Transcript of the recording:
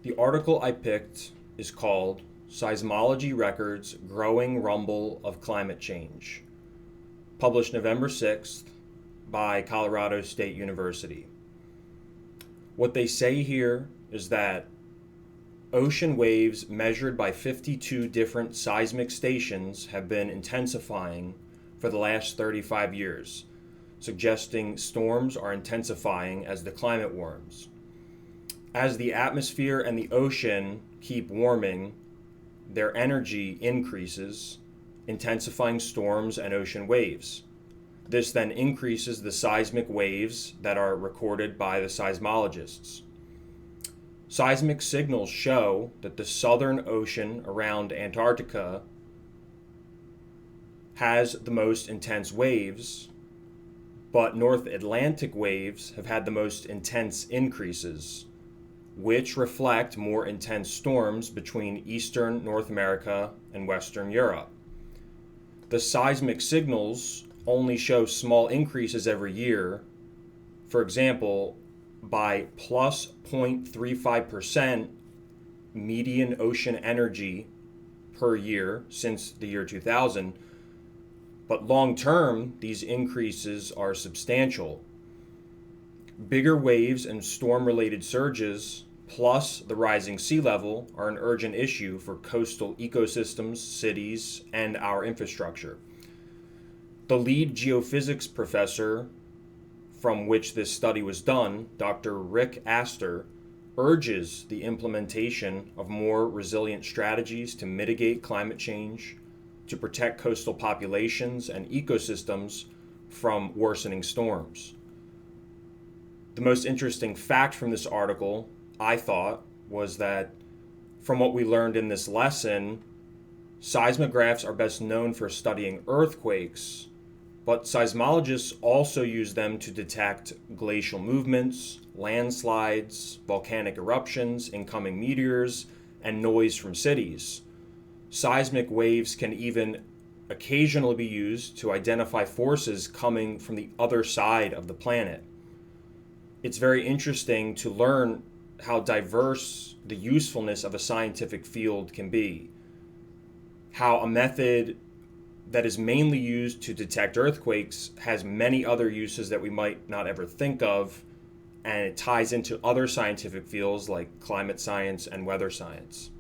The article I picked is called Seismology Records Growing Rumble of Climate Change, published November 6th by Colorado State University. What they say here is that ocean waves measured by 52 different seismic stations have been intensifying for the last 35 years, suggesting storms are intensifying as the climate warms. As the atmosphere and the ocean keep warming, their energy increases, intensifying storms and ocean waves. This then increases the seismic waves that are recorded by the seismologists. Seismic signals show that the Southern Ocean around Antarctica has the most intense waves, but North Atlantic waves have had the most intense increases, which reflect more intense storms between eastern North America and western Europe. The seismic signals only show small increases every year. For example, by plus 0.35% median ocean energy per year since the year 2000, but long term, these increases are substantial. Bigger waves and storm-related surges, plus the rising sea level, are an urgent issue for coastal ecosystems, cities, and our infrastructure. The lead geophysics professor from which this study was done, Dr. Rick Astor, urges the implementation of more resilient strategies to mitigate climate change, to protect coastal populations and ecosystems from worsening storms. The most interesting fact from this article, I thought, was that from what we learned in this lesson, seismographs are best known for studying earthquakes, but seismologists also use them to detect glacial movements, landslides, volcanic eruptions, incoming meteors, and noise from cities. Seismic waves can even occasionally be used to identify forces coming from the other side of the planet. It's very interesting to learn how diverse the usefulness of a scientific field can be. How a method that is mainly used to detect earthquakes has many other uses that we might not ever think of, and it ties into other scientific fields like climate science and weather science.